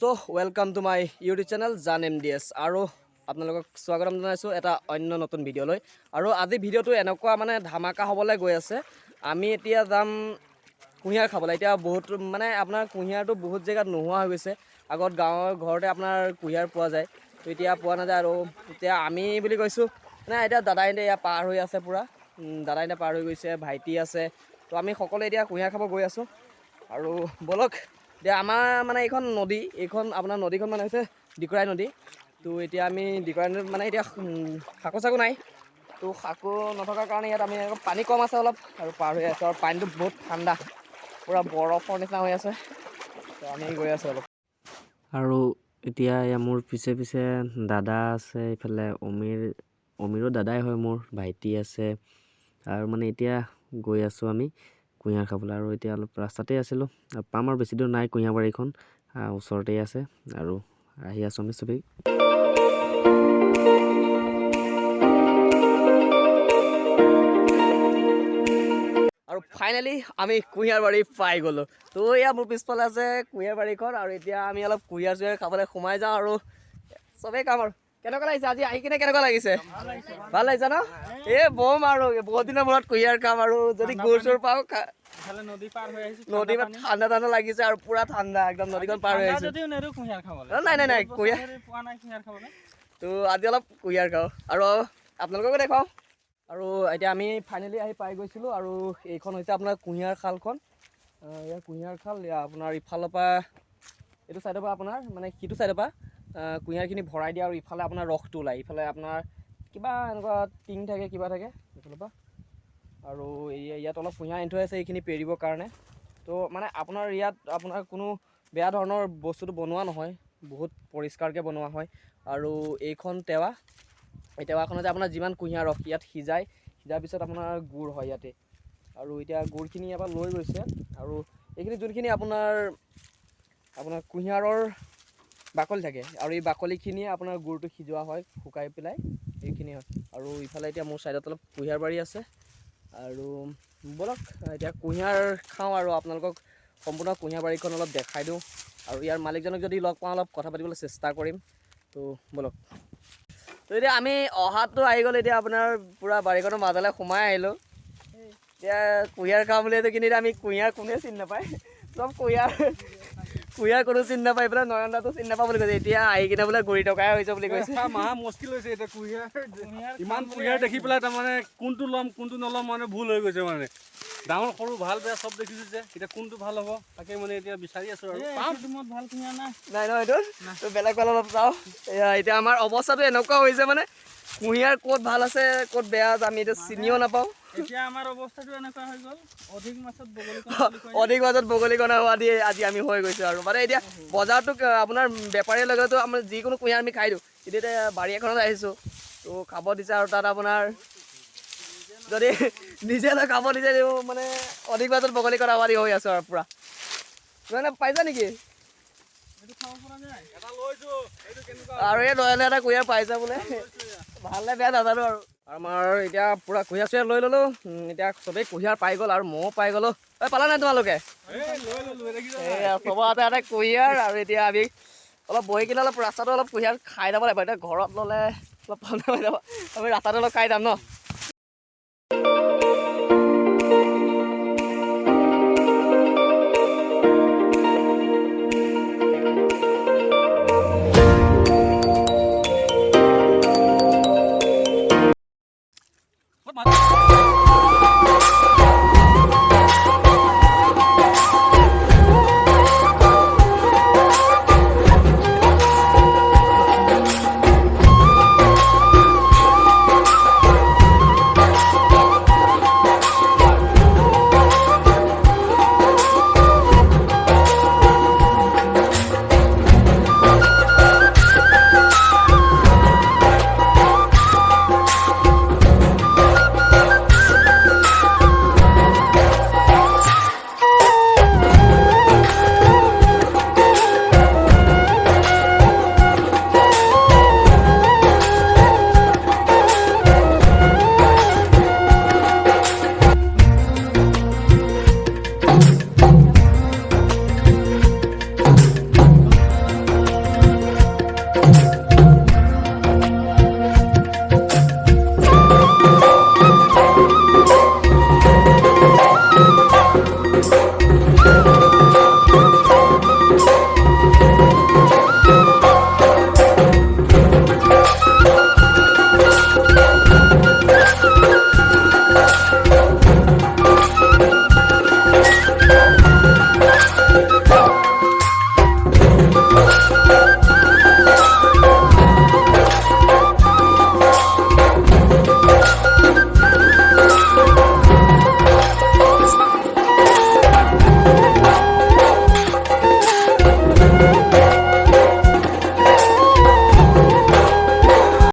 So welcome to my YouTube channel জান MDS আৰু আপোনালোকক স্বাগতম জনাইছোঁ এটা অন্য নতুন ভিডিঅ'লৈ। আৰু আজি ভিডিঅ'টো এনেকুৱা মানে ধামাকা হ'বলৈ গৈ আছে। আমি এতিয়া যাম কুঁহিয়াৰ খাবলৈ। এতিয়া বহুত মানে আপোনাৰ কুঁহিয়াৰটো বহুত জেগাত নোহোৱা হৈ গৈছে। আগত গাঁৱৰ ঘৰতে আপোনাৰ কুঁহিয়াৰ পোৱা যায়, তো এতিয়া পোৱা নাযায়। আৰু এতিয়া আমি বুলি কৈছোঁ মানে এতিয়া দাদাইহঁতে ইয়াত পাৰ হৈ আছে, পূৰা দাদাইহঁতে পাৰ হৈ গৈছে, ভাইটি আছে। তো আমি সকলোৱে এতিয়া কুঁহিয়াৰ খাব গৈ আছোঁ। আৰু বলক এতিয়া আমাৰ মানে এইখন নদী, এইখন আপোনাৰ নদীখন মানে হৈছে ডিকৰাই নদী। তো এতিয়া আমি ডিকৰাই নদীত মানে এতিয়া শাকো চাকো নাই, তো শাকো নথকাৰ কাৰণে ইয়াত আমি পানী কম আছে অলপ আৰু পাৰ হৈ আছোঁ। আৰু পানীটো বহুত ঠাণ্ডা, পূৰা বৰফৰ নিচিনা হৈ আছে। তো আমি গৈ আছোঁ অলপ। আৰু এতিয়া মোৰ পিছে পিছে দাদা আছে, এইফালে অমিৰো দাদাই হয়, মোৰ ভাইটি আছে। আৰু মানে এতিয়া গৈ আছোঁ আমি কুঁহিয়াৰ খাবলৈ। আৰু এতিয়া অলপ ৰাস্তাতে আছিলোঁ, পাম আৰু বেছি দূৰ নাই। কুঁহিয়াৰ বাৰীখন ওচৰতেই আছে আৰু আহি আছোঁ আমি চবেই। আৰু ফাইনেলি আমি কুঁহিয়াৰ বাৰী পাই গ'লোঁ। তো এয়া মোৰ পিছফালে আছে কুঁহিয়াৰ বাৰীখন। আৰু এতিয়া আমি অলপ কুঁহিয়াৰ চুঁহিয়াৰ খাবলৈ সোমাই যাওঁ আৰু চবেই কাম। আৰু কেনেকুৱা লাগিছে আজি আহি কিনে, কেনেকুৱা লাগিছে? ভাল লাগিছে ন? এই বম আৰু বহুত দিনৰ মূৰত কুঁহিয়াৰ খাম। আৰু যদি গুৰ চুৰ পাওঁ, নদী পাৰ ঠাণ্ডা ঠাণ্ডা লাগিছে আৰু পুৰা ঠাণ্ডা একদম, নদীখন পাৰ হৈ আহিছে। নাই কুঁহিয়াৰ। তো আজি অলপ কুঁহিয়াৰ খাওঁ আৰু আপোনালোককো দেখাওঁ। আৰু এতিয়া আমি ফাইনেলি আহি পাই গৈছিলোঁ। আৰু এইখন হৈছে আপোনাৰ কুঁহিয়াৰ খালখন। ইয়াৰ কুঁহিয়াৰ খাল আপোনাৰ ইফালৰ পৰা এইটো চাইডৰ পৰা আপোনাৰ মানে সিটো চাইডৰ পৰা কুঁহিয়াৰখিনি ভৰাই দিয়ে আৰু ইফালে আপোনাৰ ৰসটো ওলায়। ইফালে আপোনাৰ কিবা এনেকুৱা টিং থাকে, কিবা থাকে ইফালৰ পৰা। আৰু ইয়াত অলপ কুঁহিয়াৰ আনি থৈ আছে এইখিনি পেৰিবৰ কাৰণে। তো মানে আপোনাৰ ইয়াত আপোনাৰ কোনো বেয়া ধৰণৰ বস্তুটো বনোৱা নহয়, বহুত পৰিষ্কাৰকৈ বনোৱা হয়। আৰু এইখন টেৱা, এই টেৱাখনতে আপোনাৰ যিমান কুঁহিয়াৰ ৰস ইয়াত সিজাৰ পিছত আপোনাৰ গুড় হয় ইয়াতে। আৰু এতিয়া গুড়খিনি ইয়াৰ পৰা লৈ গৈছে। আৰু এইখিনি যোনখিনি আপোনাৰ কুঁহিয়াৰৰ বাকলি থাকে, আৰু এই বাকলিখিনিয়ে আপোনাৰ গুড়টো সিজোৱা হয় শুকাই পেলাই, এইখিনি হয়। আৰু ইফালে এতিয়া মোৰ ছাইডত অলপ কুঁহিয়াৰ বাৰী আছে। আৰু ব'লক এতিয়া কুঁহিয়াৰ খাওঁ আৰু আপোনালোকক সম্পূৰ্ণ কুঁহিয়াৰ বাৰীখন অলপ দেখাই দিওঁ। আৰু ইয়াৰ মালিকজনক যদি লগ পাওঁ অলপ কথা পাতিবলৈ চেষ্টা কৰিম। তো ব'লক। তো এতিয়া আমি অহাটো আহি গ'ল, এতিয়া আপোনাৰ পূৰা বাৰীখনৰ মাজলৈ সোমাই আহিলোঁ। এতিয়া কুঁহিয়াৰ খাওঁ বুলি কিন্তু এতিয়া আমি কুঁহিয়াৰ কোনোৱে চিনি নাপায়, চব কুঁহিয়াৰ কোনো চিনি নাপায়। এইফালে নয়নদাটো চিনি নাপাওঁ বুলি কৈছে। এতিয়া আহি কিনে বোলে গুৰি টকাই হৈছে বুলি কৈছে। মহা মুস্কিল হৈছে এতিয়া কুঁহিয়াৰ ইমান কুঁহিয়াৰ দেখি পেলাই তাৰমানে কোনটো ল'ম কোনটো নল'ম মানে ভুল হৈ গৈছে। মানে ডাঙৰ সৰু ভাল বেয়া চব দেখিছোঁ যে এতিয়া কোনটো ভাল হ'ব তাকে মানে এতিয়া বিচাৰি আছোঁ। আৰু ভাল কুঁহিয়াৰ নাই ন এইটো তো বেলেগ ভাল অলপ চাওঁ। এতিয়া আমাৰ অৱস্থাটো এনেকুৱা হৈছে মানে কুঁহিয়াৰ ক'ত ভাল আছে ক'ত বেয়া আছে আমি এতিয়া চিনিও নাপাওঁ। এতিয়া আমাৰ অৱস্থাটো এনেকুৱা হৈ গ'ল, অধিক মাছত বগলী কণা হোৱা দি আজি আমি হৈ গৈছোঁ। আৰু মানে এতিয়া বজাৰটো আপোনাৰ বেপাৰীৰ লগতো আমাৰ যিকোনো কুঁহিয়াৰ আমি খাই দিওঁ। এতিয়া বাৰী এখনত আহিছোঁ, তো খাব দিছে। আৰু তাত আপোনাৰ যদি নিজে খাব দিছে মানে অধিক মাছত বগলী কণা হোৱা দি হৈ আছোঁ আৰু পূৰা। মানে পাইছা নেকি? আৰু এই নয়নে এটা কুঁহিয়াৰ পাইছে বোলে, ভাল নে বেয়া নাজানো। আৰু আমাৰ এতিয়া পূৰা কুঁহিয়াৰ চুহিয়াৰ লৈ ল'লোঁ। এতিয়া চবেই কুঁহিয়াৰ পাই গ'ল আৰু ময়ো পাই গ'লোঁ। পালা নাই তোমালোকে? চবৰ হাতে হাতে কুঁহিয়াৰ। আৰু এতিয়া আমি অলপ বহি কিনে অলপ ৰাস্তাটো অলপ কুঁহিয়াৰ খাই যাব লাগিব। এতিয়া ঘৰত ল'লে অলপ পাব যাব, আমি ৰাস্তাটো অলপ খাই যাম ন।